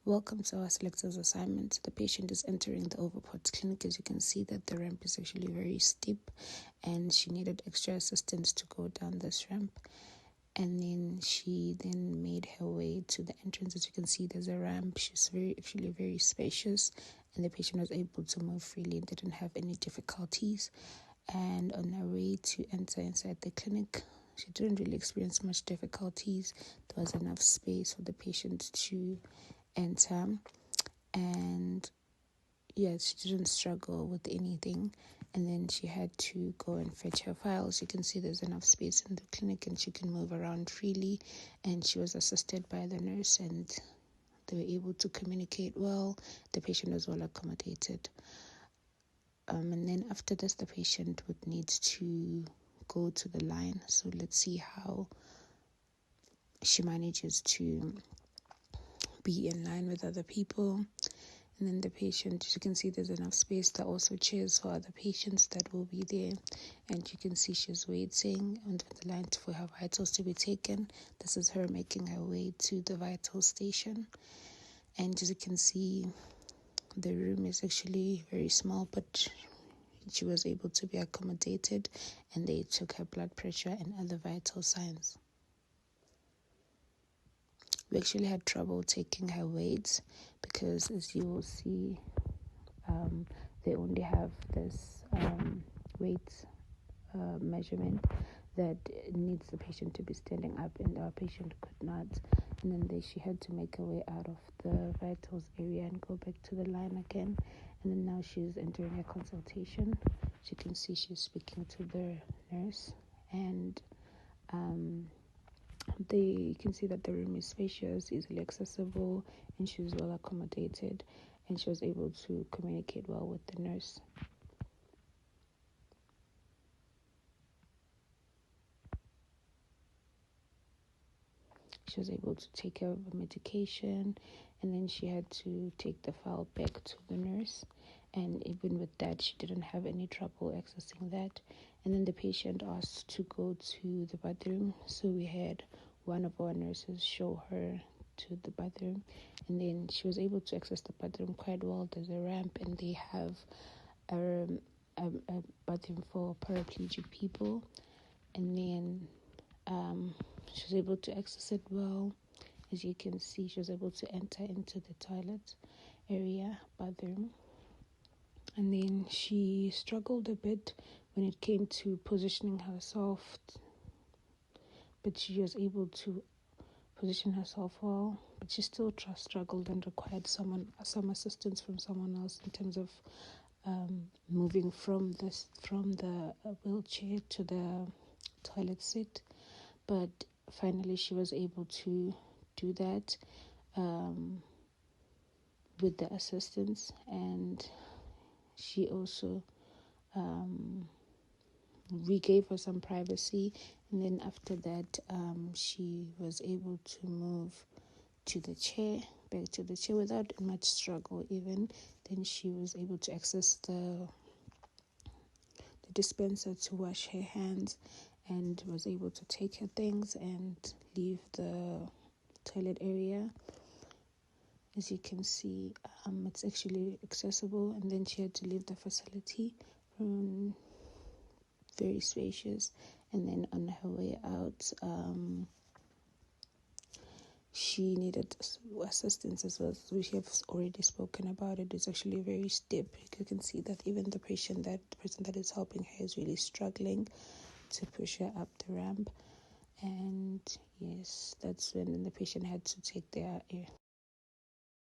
Welcome to our Selectives assignment. The patient is entering the overport clinic. As you can see that the ramp is actually very steep and she needed extra assistance to go down this ramp. And then she made her way to the entrance. As you can see, there's a ramp. She's very spacious, and the patient was able to move freely and didn't have any difficulties. And on her way to enter inside the clinic, she didn't really experience much difficulties. There was enough space for the patient to enter, and yes, she didn't struggle with anything. And then she had to go and fetch her files. You can see there's enough space in the clinic and she can move around freely, and she was assisted by the nurse and they were able to communicate well. The patient was well accommodated. And then after this, the patient would need to go to the line. So let's see how she manages to be in line with other people. And then the patient, as you can see, there's enough space. There are also chairs for other patients that will be there. And you can see she's waiting on the line for her vitals to be taken. This is her making her way to the vital station. And as you can see, the room is actually very small, but she was able to be accommodated, and they took her blood pressure and other vital signs. We actually had trouble taking her weights because, as you will see, they only have this weight measurement that needs the patient to be standing up, and our patient could not. And then she had to make her way out of the vitals area and go back to the line again. And then now she's entering a consultation. As you can see, she's speaking to the nurse, and you can see that the room is spacious, easily accessible, and she was well accommodated, and she was able to communicate well with the nurse. She was able to take care of her medication, and then she had to take the file back to the nurse. And even with that, she didn't have any trouble accessing that. And then the patient asked to go to the bathroom, so we had one of our nurses show her to the bathroom, and then she was able to access the bathroom quite well. There's a ramp, and they have a bathroom for paraplegic people, and then she was able to access it well. As you can see, she was able to enter into the toilet area, bathroom. And then she struggled a bit when it came to positioning herself, but she was able to position herself well. But she still struggled and required some assistance from someone else in terms of moving from the wheelchair to the toilet seat. But finally, she was able to do that with the assistance, and she also we gave her some privacy. And then after that, she was able to move back to the chair without much struggle even. Then she was able to access the dispenser to wash her hands, and was able to take her things and leave the toilet area. As you can see, it's actually accessible. And then she had to leave the facility, very spacious. And then on her way out, she needed assistance as well. We have already spoken about it. It's actually very steep. You can see that even the person that is helping her is really struggling to push her up the ramp. And yes, that's when the patient had to take their